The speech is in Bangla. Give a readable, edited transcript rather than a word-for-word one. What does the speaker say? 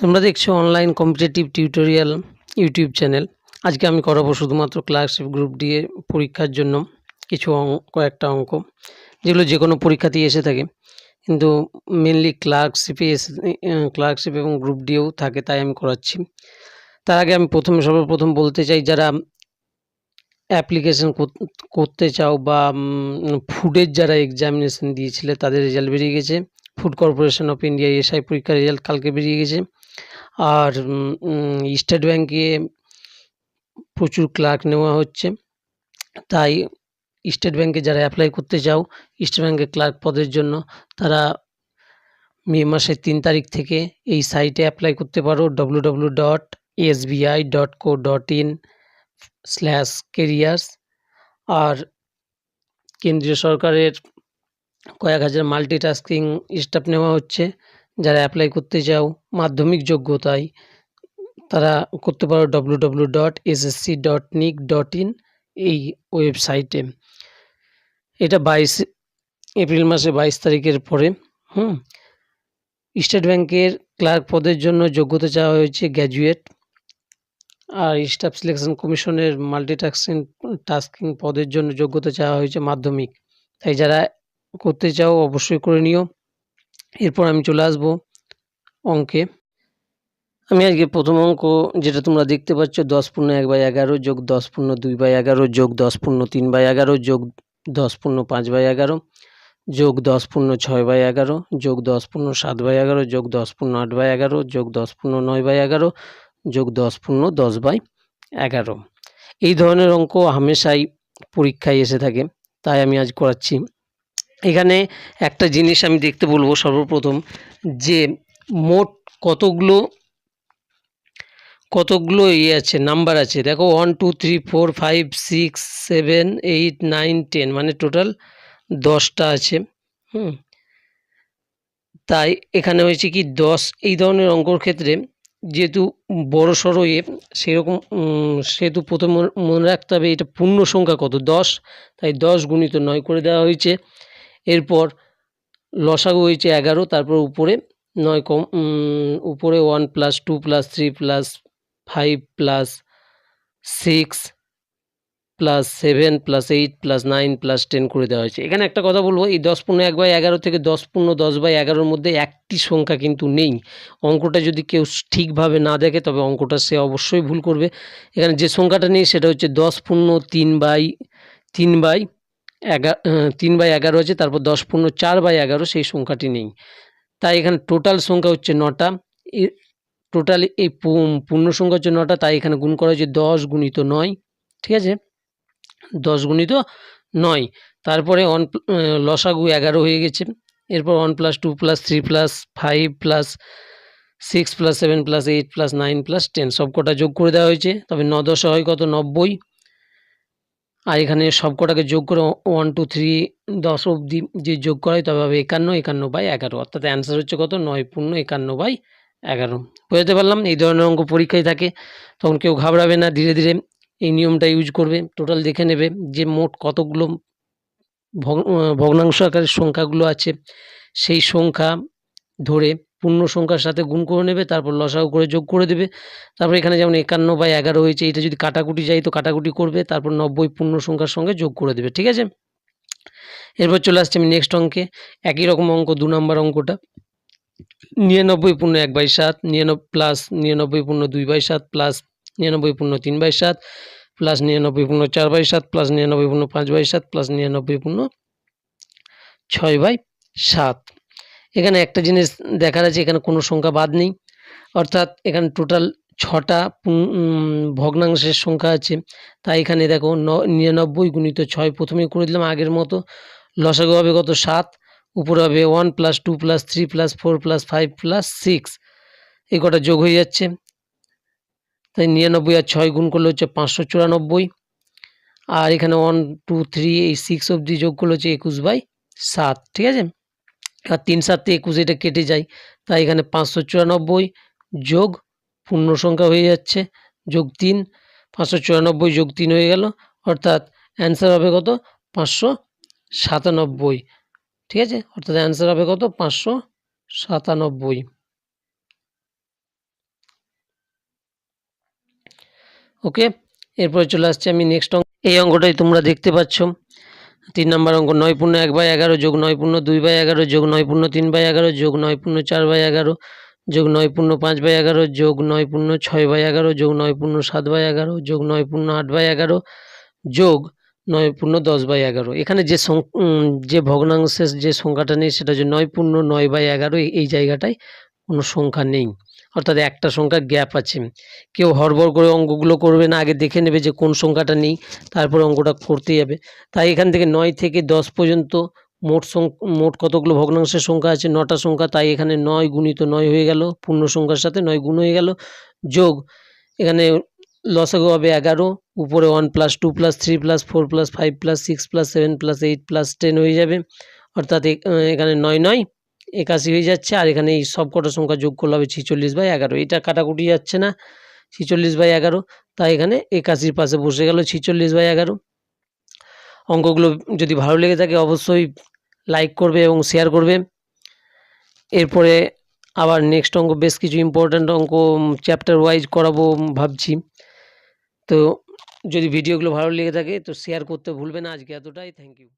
তোমরা দেখছো online competitive tutorial YouTube channel. আজকে আমি করাবো শুধুমাত্র ক্লার্কশিপ গ্রুপ ডি এ পরীক্ষার জন্য কিছু কয়েকটা অঙ্ক, যেগুলো যে কোনো পরীক্ষাতেই এসে থাকে, কিন্তু মেনলি ক্লার্কশিপ এবং গ্রুপ ডিও থাকে, তাই আমি করাচ্ছি। তার আগে আমি সর্বপ্রথম বলতে চাই, যারা অ্যাপ্লিকেশন করতে চাও বা ফুডের যারা এক্সামিনেশন দিয়েছিলে তাদের রেজাল্ট বেরিয়ে গেছে। Food corporation of India SI পরীক্ষার রেজাল্ট কালকে বেরিয়ে গেছে। আর স্টেট ব্যাঙ্কে প্রচুর ক্লার্ক নেওয়া হচ্ছে, তাই স্টেট ব্যাঙ্কে যারা অ্যাপ্লাই করতে চাও স্টেট ব্যাঙ্কের ক্লার্ক পদের জন্য, তারা মে মাসের 3 তারিখ থেকে এই সাইটে অ্যাপ্লাই করতে পারো www.sbi.co.in/careers। আর কেন্দ্রীয় সরকারের কয়েক হাজার মাল্টিটাস্কিং স্টাফ নেওয়া হচ্ছে। যারা অ্যাপ্লাই করতে চাও মাধ্যমিক যোগ্যতায়, তারা করতে পারো www.ssc.nic.in এই ওয়েবসাইটে। এটা 22 এপ্রিল মাসে 22 তারিখের পরে। স্টেট ব্যাংকের ক্লার্ক পদের জন্য যোগ্যতা চাওয়া হয়েছে গ্র্যাজুয়েট, আর স্টাফ সিলেকশন কমিশনের টাস্কিং পদের জন্য যোগ্যতা চাওয়া হয়েছে মাধ্যমিক। তাই যারা করতে চাও অবশ্যই করে নিও। এরপর আমি চলে আসবো অঙ্কে। আমি আজকে প্রথম অঙ্ক, যেটা তোমরা দেখতে পাচ্ছ, 10^1/11 যোগ 10^2/11 যোগ 10^3/11 যোগ 10^5/11 যোগ 10^6/11 যোগ 10^7/11 যোগ 10^8/11 যোগ 10^9/11 যোগ 10^10/11। এই ধরনের অঙ্ক হামেশাই পরীক্ষায় এসে থাকে, তাই আমি আজ করাচ্ছি। এখানে একটা জিনিস আমি দেখতে বলবো সর্বপ্রথম, যে মোট কতগুলো আছে, নাম্বার আছে। দেখো 1 2 3 4 5 6 7 8 9 10, মানে টোটাল 10টা আছে। তাই এখানে হয়েছে কি 10। এই ধরনের অঙ্কর ক্ষেত্রে যেহেতু বড় সড়ো সেরকম, সেহেতু প্রথম মনে রাখতে হবে এটা পূর্ণ সংখ্যা কত, 10। তাই 10 গুণিত 9 করে দেওয়া হয়েছে। এরপর লসাগু হয়েছে 11, তারপর উপরে 9 উপরে 1 + 2 + 3 + 5 + 6 + 7 + 8 + 9 + 10 করে দেওয়া হয়েছে। এখানে একটা কথা বলবো, এই 10^1/11 থেকে 10^10/11 মধ্যে একটি সংখ্যা কিন্তু নেই। অঙ্কটা যদি কেউ ঠিকভাবে না দেখে তবে অঙ্কটা সে অবশ্যই ভুল করবে। এখানে যে সংখ্যাটা নেই সেটা হচ্ছে 10^3/11 আছে, তারপর 10^4/11 সেই সংখ্যাটি নেই। তাই এখানে টোটাল সংখ্যা হচ্ছে 9টা। টোটাল এই পূর্ণ সংখ্যা হচ্ছে 9টা, তাই এখানে গুণ করা হয়েছে 10 গুণিত 9। ঠিক আছে, 10 গুণিত 9। তারপরে লসাগু 11 হয়ে গেছে। এরপর 1 + 2 + 3 + 5 + 6 + 7 + 8 + 9 + 10 সবকটা যোগ করে দেওয়া হয়েছে। তবে 9 10 হয় কত, 90। আর এখানে সবকটাকে যোগ করে 1 2 3 10 অবধি যে যোগ করা হয় তবে হবে 51/11, অর্থাৎ অ্যান্সার হচ্ছে কত, 9×51/11। বুঝতে পারলাম। এই ধরনের অঙ্ক পরীক্ষায় থাকে, তখন কেউ ঘাবড়াবে না, ধীরে ধীরে এই নিয়মটা ইউজ করবে। টোটাল দেখে নেবে যে মোট কতগুলো ভগ্নাংশ আকারের সংখ্যাগুলো আছে, সেই সংখ্যা ধরে পূর্ণ সংখ্যার সাথে গুণ করে নেবে, তারপর লসাগু করে যোগ করে দেবে। তারপর এখানে যেমন 51/11 হয়েছে, এটা যদি কাটাকুটি যায় তো কাটাকুটি করবে, তারপর 90 পূর্ণ সংখ্যার সঙ্গে যোগ করে দেবে। ঠিক আছে, এরপর চলে আসছে আমি নেক্সট অঙ্কে। একই রকম অঙ্ক, 2 নম্বর অঙ্কটা। 99×1/7 plus 99×2/7 plus 99×3/7 plus 99×4/7 plus 99×5/7 plus 99×6/7। এখানে একটা জিনিস দেখার আছে, এখানে কোনো সংখ্যা বাদ নেই, অর্থাৎ এখানে টোটাল 6টা ভগ্নাংশের সংখ্যা আছে। তাই এখানে দেখো 99 গুণিত 6 প্রথমেই করে দিলাম আগের মতো। লসাগু হবে কত, 7। উপরে হবে 1 + 2 + 3 + 4 + 5 + 6, এই কটা যোগ হয়ে যাচ্ছে। তাই 99 আর 6 গুণ করলে হচ্ছে 594। আর এখানে 1 2 3 এই 6 অবধি যোগ করলে হচ্ছে 21/7। ঠিক আছে, আর 3 7 21, এটা কেটে যায়, তাই এখানে 594 যোগ পূর্ণ সংখ্যা হয়ে যাচ্ছে যোগ 3, 594 যোগ 3 হয়ে গেল, অর্থাৎ অ্যান্সার হবে কত, 597। ঠিক আছে, অর্থাৎ অ্যান্সার হবে কত, 597। ওকে, এরপরে চলে আসছি আমি নেক্সট অঙ্ক। এই অঙ্কটাই তোমরা দেখতে পাচ্ছ 3 নম্বর অঙ্ক। 9×1/11 যোগ 9×2/11 যোগ 9×3/11 যোগ 9×4/11 যোগ 9×5/11 যোগ 9×6/11 যোগ 9×7/11 যোগ 9×8/11 যোগ 9×10/11। এখানে যে ভগ্নাংশের যে সংখ্যাটা নেই সেটা হচ্ছে 9×9/11। এই জায়গাটায় কোনো সংখ্যা নেই, অর্থাৎ একটা সংখ্যার গ্যাপ আছে। কেউ হড়বড় করে অঙ্কগুলো করবে না, আগে দেখে নেবে যে কোন সংখ্যাটা নেই, তারপরে অঙ্কটা করতে যাবে। তাই এখান থেকে 9 থেকে 10 পর্যন্ত মোট কতগুলো ভগ্নাংশের সংখ্যা আছে? 9টা সংখ্যা। তাই এখানে 9 গুণিত 9 হয়ে গেল, পূর্ণ সংখ্যার সাথে 9 গুণ হয়ে গেল, যোগ এখানে লসাগু হবে 11, উপরে 1 + 2 + 3 + 4 + 5 + 6 + 7 + 8 + 10 হয়ে যাবে, অর্থাৎ এখানে 9 9 81 হয়ে যাচ্ছে। আর এখানে এই সব কটা সংখ্যা যোগ করলে হবে 46/11। এটা কাটাকুটি যাচ্ছে না, 46/11, তাই এখানে 81 পাশে বসে গেল 46/11। অঙ্কগুলো যদি ভালো লেগে থাকে অবশ্যই লাইক করবে এবং শেয়ার করবে। এরপরে আবার নেক্সট অঙ্ক, বেশ কিছু ইম্পর্ট্যান্ট অঙ্ক চ্যাপ্টার ওয়াইজ করাবো ভাবছি। তো যদি ভিডিওগুলো ভালো লেগে থাকে তো শেয়ার করতে ভুলবে না। আজকে এতটাই, থ্যাংক ইউ।